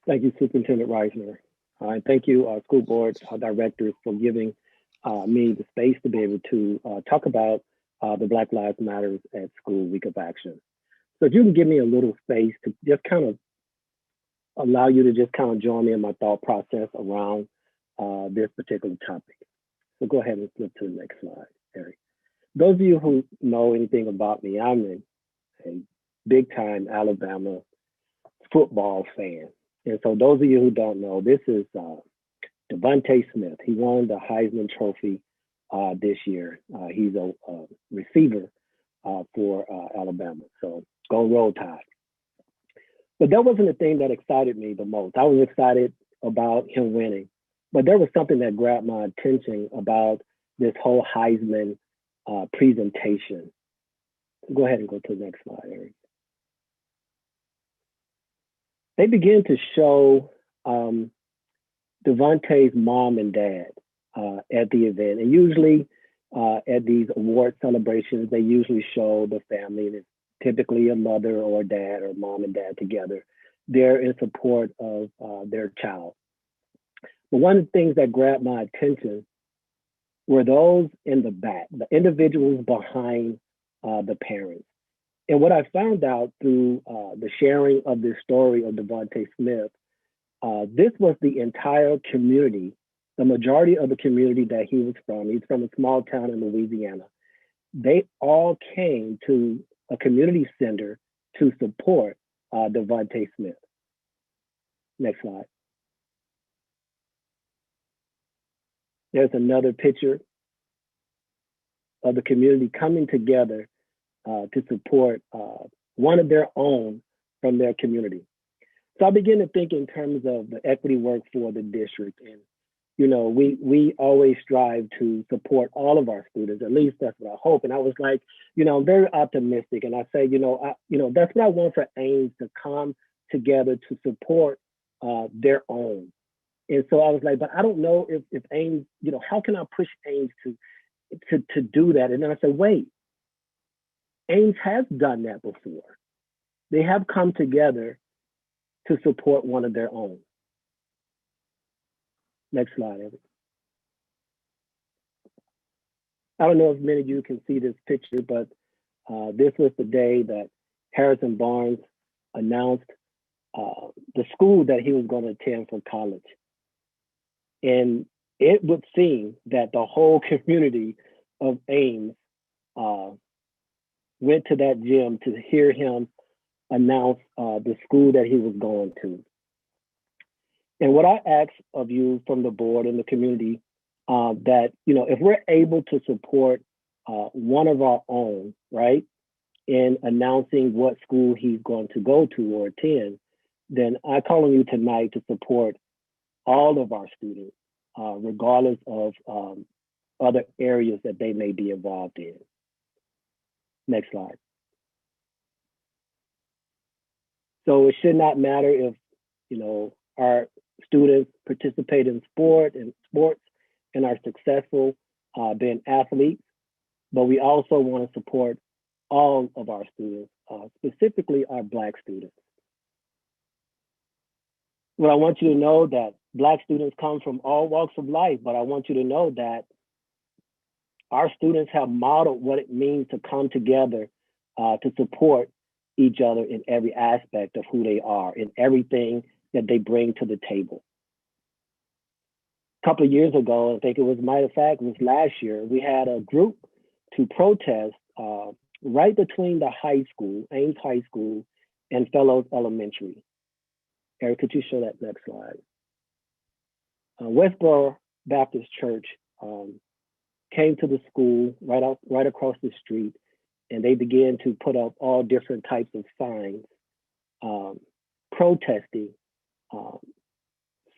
Thank you, Superintendent Reisner. And thank you, school board directors, for giving me the space to be able to talk about the Black Lives Matters at School Week of Action. So if you can give me a little space to just kind of allow you to just kind of join me in my thought process around this particular topic. So go ahead and flip to the next slide, Eric. Those of you who know anything about me, I'm a big time Alabama football fan. And so those of you who don't know, this is Devonta Smith. He won the Heisman Trophy this year. He's a receiver for Alabama. So go Roll Tide. But that wasn't the thing that excited me the most. I was excited about him winning. But there was something that grabbed my attention about this whole Heisman presentation. Go ahead and go to the next slide, Eric. They begin to show Devonta's mom and dad at the event. And usually at these award celebrations, they usually show the family, and it's typically a mother or a dad or mom and dad together. They're in support of their child. But one of the things that grabbed my attention were those in the back, the individuals behind the parents. And what I found out through the sharing of this story of Devonta Smith, this was the entire community, the majority of the community that he was from. He's from a small town in Louisiana. They all came to a community center to support Devonta Smith. Next slide. There's another picture of the community coming together to support one of their own from their community. So I begin to think in terms of the equity work for the district. And, you know, we always strive to support all of our students. At least that's what I hope. And I was like, you know, I'm very optimistic. And I say, that's what I want for Ames to come together to support their own. And so I was like, but I don't know if Ames, how can I push Ames to do that? And then I said, wait, Ames has done that before. They have come together to support one of their own. Next slide, Evan. I don't know if many of you can see this picture, but this was the day that Harrison Barnes announced the school that he was going to attend for college. And it would seem that the whole community of Ames went to that gym to hear him announce the school that he was going to. And what I ask of you from the board and the community, that, if we're able to support one of our own, right, in announcing what school he's going to go to or attend, then I call on you tonight to support all of our students, regardless of other areas that they may be involved in. Next slide. So it should not matter if, our students participate in sports and are successful being athletes, but we also want to support all of our students, specifically our Black students. Well, I want you to know that Black students come from all walks of life, but I want you to know that our students have modeled what it means to come together to support each other in every aspect of who they are, in everything that they bring to the table. A couple of years ago, I think it was, matter of fact, it was last year, we had a group to protest right between the high school, Ames High School, and Fellows Elementary. Eric, could you show that next slide? Westboro Baptist Church came to the school right across the street, and they began to put up all different types of signs protesting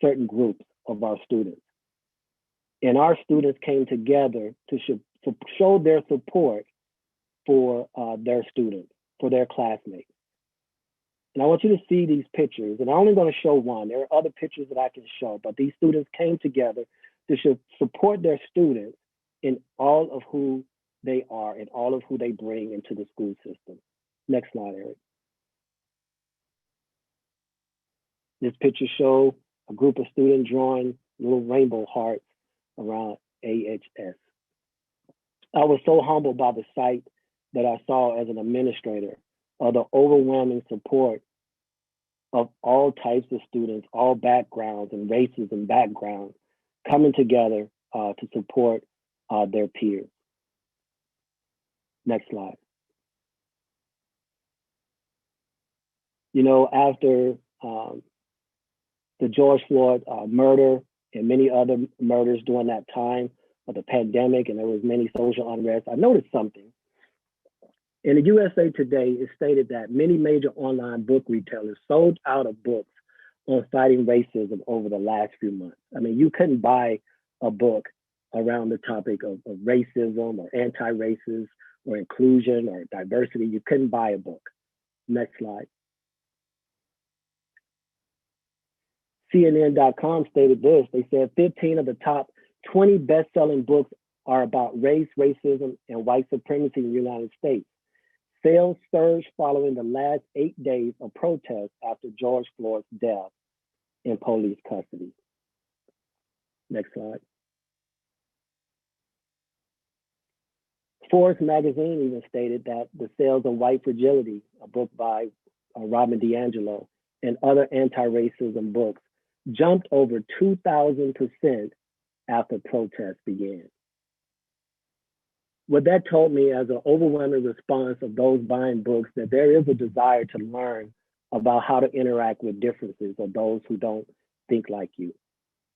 certain groups of our students. And our students came together to show their support for their students, for their classmates. And I want you to see these pictures, and I'm only going to show one. There are other pictures that I can show, but these students came together to support their students in all of who they are and all of who they bring into the school system. Next slide, Eric. This picture shows a group of students drawing little rainbow hearts around AHS. I was so humbled by the sight that I saw as an administrator of the overwhelming support of all types of students, all backgrounds and races and backgrounds coming together to support their peers. Next slide. You know, after the George Floyd murder and many other murders during that time of the pandemic, and there was many social unrest, I noticed something. In the USA Today, it stated that many major online book retailers sold out of books on fighting racism over the last few months. I mean, you couldn't buy a book around the topic of racism or anti-racist or inclusion or diversity. You couldn't buy a book. Next slide. CNN.com stated this. They said 15 of the top 20 best-selling books are about race, racism, and white supremacy in the United States. Sales surged following the last 8 days of protests after George Floyd's death in police custody. Next slide. Forbes magazine even stated that the sales of White Fragility, a book by Robin DiAngelo, and other anti-racism books jumped over 2,000% after protests began. What that told me as an overwhelming response of those buying books that there is a desire to learn about how to interact with differences of those who don't think like you,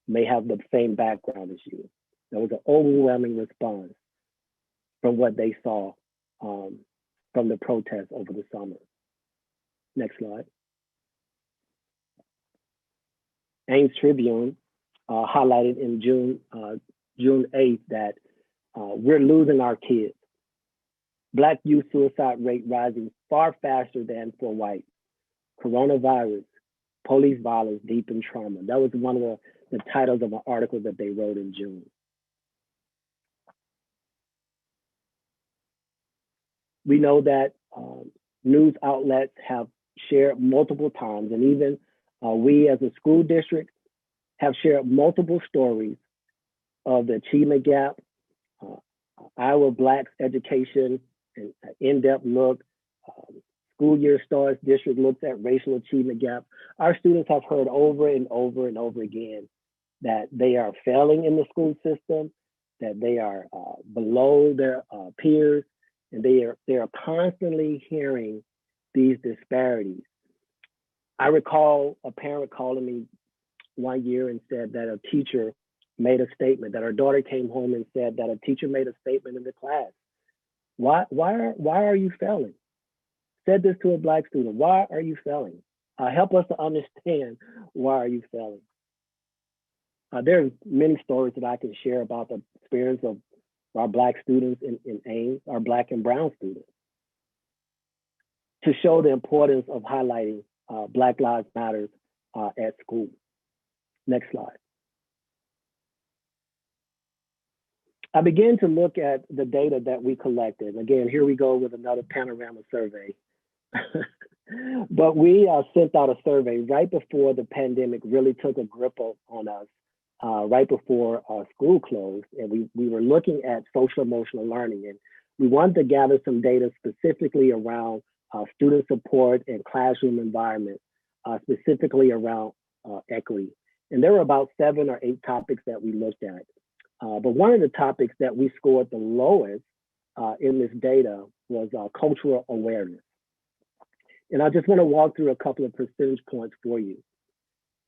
may have the same background as you. There was an overwhelming response from what they saw from the protests over the summer. Next slide. Ames Tribune highlighted in June 8th that we're losing our kids. Black youth suicide rate rising far faster than for white. Coronavirus, police violence, deepened trauma. That was one of the titles of an article that they wrote in June. We know that news outlets have shared multiple times, and even we as a school district have shared multiple stories of the achievement gap, Iowa Blacks education, an in-depth look, school year starts, district looks at racial achievement gap. Our students have heard over and over and over again that they are failing in the school system, that they are below their peers, and they are constantly hearing these disparities. I recall a parent calling me one year and said that a teacher made a statement, that her daughter came home and said that a teacher made a statement in the class. Why are you failing? Said this to a Black student. Why are you failing? Help us to understand why are you failing. There are many stories that I can share about the experience of our Black students in Ames, our Black and brown students, to show the importance of highlighting Black Lives Matter at school. Next slide. I began to look at the data that we collected. Again, here we go with another panorama survey. But we sent out a survey right before the pandemic really took a grip on us, right before school closed. And we were looking at social emotional learning. And we wanted to gather some data specifically around student support and classroom environment, specifically around equity. And there were about 7 or 8 topics that we looked at. But one of the topics that we scored the lowest in this data was cultural awareness. And I just want to walk through a couple of percentage points for you.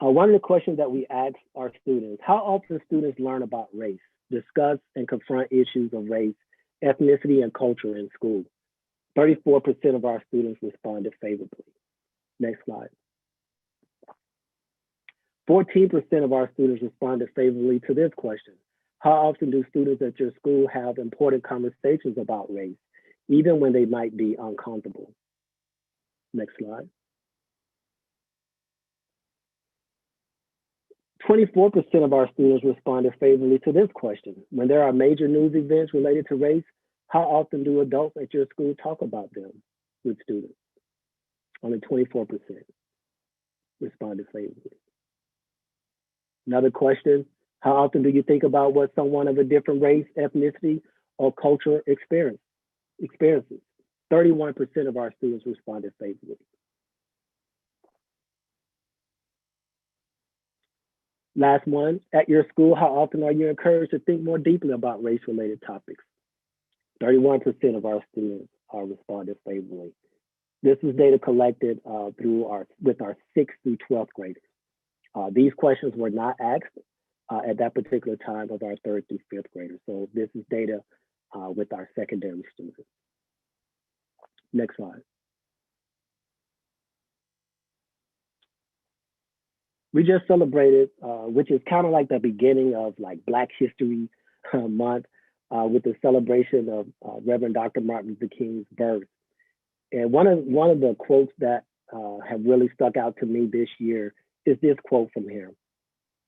One of the questions that we asked our students, how often students learn about race, discuss and confront issues of race, ethnicity, and culture in school? 34% of our students responded favorably. Next slide. 14% of our students responded favorably to this question. How often do students at your school have important conversations about race, even when they might be uncomfortable? Next slide. 24% of our students responded favorably to this question. When there are major news events related to race, how often do adults at your school talk about them with students? Only 24% responded favorably. Another question, how often do you think about what someone of a different race, ethnicity, or culture experiences? 31% of our students responded favorably. Last one, at your school, how often are you encouraged to think more deeply about race-related topics? 31% of our students responded favorably. This is data collected with our 6th through 12th graders. These questions were not asked at that particular time of our 3rd through 5th graders. So this is data with our secondary students. Next slide. We just celebrated, which is kind of like the beginning of like Black History Month with the celebration of Reverend Dr. Martin Luther King's birth. And one of the quotes that have really stuck out to me this year is this quote from him.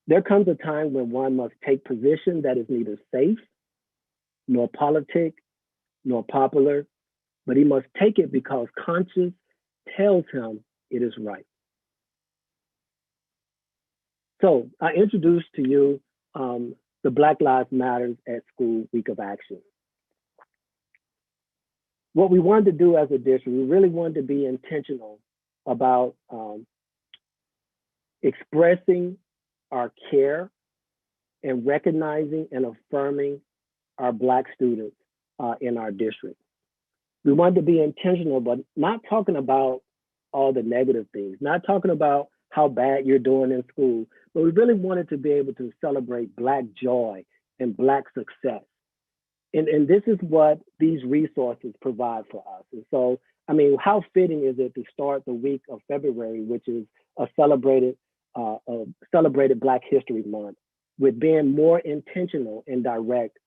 There comes a time when one must take position that is neither safe, nor politic, nor popular, but he must take it because conscience tells him it is right. So I introduced to you the Black Lives Matters at School Week of Action. What we wanted to do as a district, we really wanted to be intentional about expressing our care and recognizing and affirming our Black students in our district. We wanted to be intentional, but not talking about all the negative things, not talking about how bad you're doing in school, but we really wanted to be able to celebrate Black joy and Black success. And this is what these resources provide for us. And so, I mean, how fitting is it to start the week of February, which is a celebrated Black History Month, with being more intentional and direct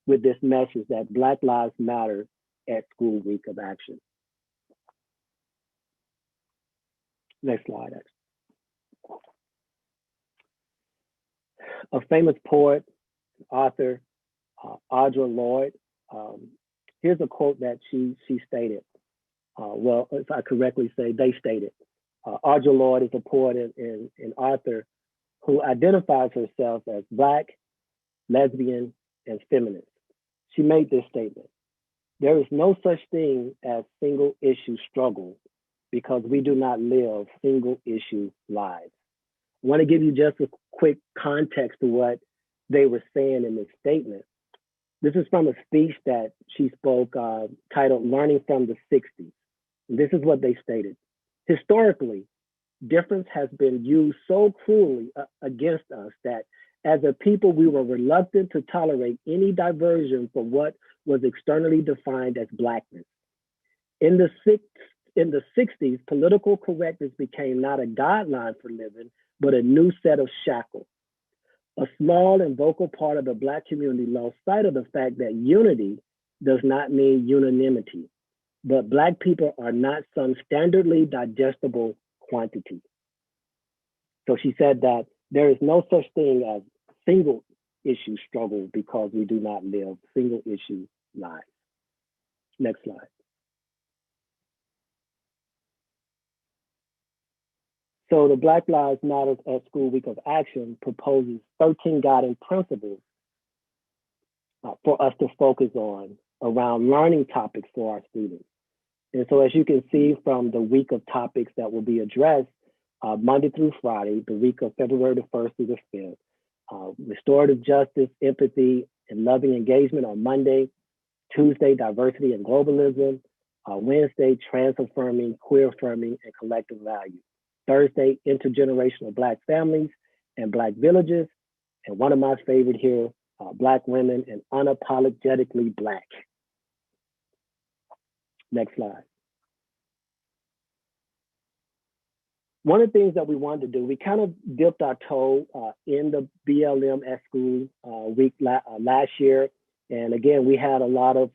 with this message that Black Lives Matter at School Week of Action. Next slide, actually. A famous poet, author, Audra Lloyd. Here's a quote that she stated. Well, if I correctly say, they stated. Audra Lloyd is a poet and author who identifies herself as Black, lesbian, and feminist. She made this statement: there is no such thing as single issue struggle because we do not live single issue lives. I want to give you just a quick context to what they were saying in this statement. This is from a speech that she spoke titled Learning from the 60s. And this is what they stated. Historically, difference has been used so cruelly against us that as a people, we were reluctant to tolerate any diversion from what was externally defined as Blackness. In the 60s, political correctness became not a guideline for living, but a new set of shackles. A small and vocal part of the Black community lost sight of the fact that unity does not mean unanimity, but Black people are not some standardly digestible quantity. So she said that there is no such thing as single issue struggle because we do not live single issue lives. Next slide. So the Black Lives Matter at School Week of Action proposes 13 guiding principles for us to focus on around learning topics for our students. And so as you can see from the week of topics that will be addressed Monday through Friday, the week of February the 1st through the 5th, restorative justice, empathy, and loving engagement on Monday, Tuesday, diversity and globalism, Wednesday, trans affirming, queer affirming, and collective value. Thursday, intergenerational Black families and Black villages. And one of my favorite here, Black women and unapologetically Black. Next slide. One of the things that we wanted to do, we kind of dipped our toe in the BLM at School week last year. And again, we had a lot of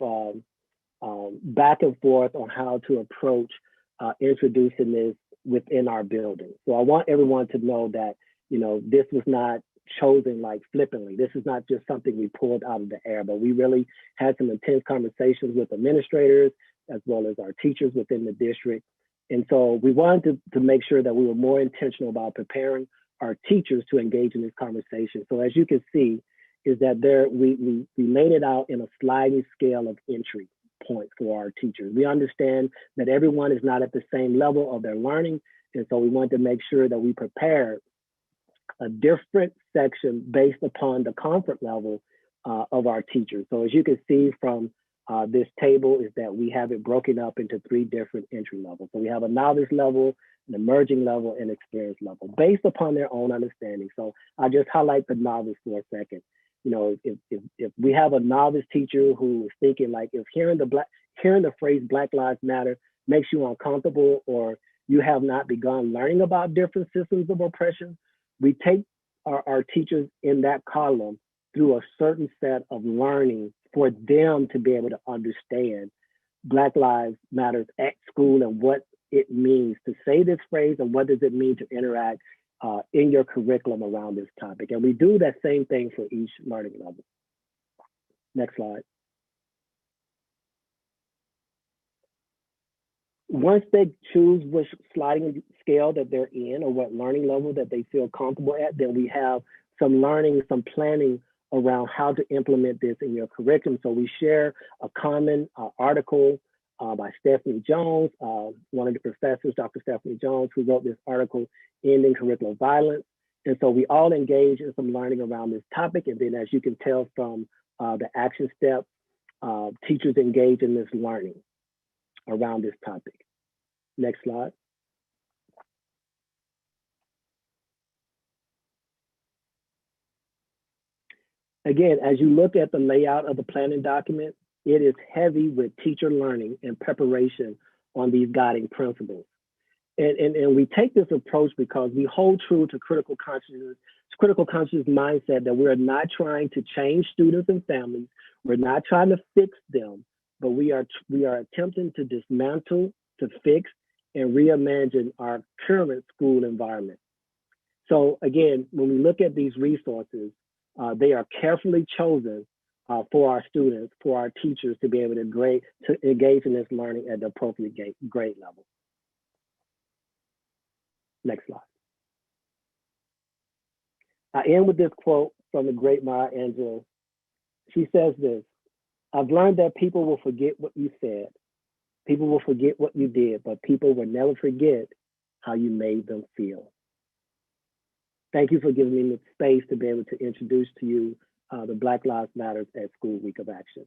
back and forth on how to approach introducing this within our building. So I want everyone to know that, you know, this was not chosen like flippantly. This is not just something we pulled out of the air, but we really had some intense conversations with administrators as well as our teachers within the district. And so we wanted to make sure that we were more intentional about preparing our teachers to engage in this conversation. So as you can see, is that we laid it out in a sliding scale of entry points for our teachers. We understand that everyone is not at the same level of their learning. And so we wanted to make sure that we prepared a different section based upon the comfort level of our teachers. So as you can see from this table is that we have it broken up into 3 different entry levels. So we have a novice level, an emerging level, and experienced level based upon their own understanding. So I'll just highlight the novice for a second. You know, if we have a novice teacher who is thinking like, if hearing the phrase Black Lives Matter makes you uncomfortable, or you have not begun learning about different systems of oppression, we take our teachers in that column through a certain set of learning for them to be able to understand Black Lives Matters at school and what it means to say this phrase and what does it mean to interact in your curriculum around this topic. And we do that same thing for each learning level. Next slide. Once they choose which sliding scale that they're in or what learning level that they feel comfortable at, then we have some learning, some planning around how to implement this in your curriculum. So we share a common article by Stephanie Jones, one of the professors, Dr. Stephanie Jones, who wrote this article, Ending Curricular Violence. And so we all engage in some learning around this topic. And then as you can tell from the action steps, teachers engage in this learning around this topic. Next slide. Again, as you look at the layout of the planning document, it is heavy with teacher learning and preparation on these guiding principles. And we take this approach because we hold true to critical consciousness mindset that we're not trying to change students and families. We're not trying to fix them, but we are attempting to dismantle, to fix, and reimagine our current school environment. So again, when we look at these resources, they are carefully chosen for our students, for our teachers to be able to engage in this learning at the appropriate grade level. Next slide. I end with this quote from the great Maya Angelou. She says this: "I've learned that people will forget what you said. People will forget what you did, but people will never forget how you made them feel." Thank you for giving me the space to be able to introduce to you the Black Lives Matter at School Week of Action.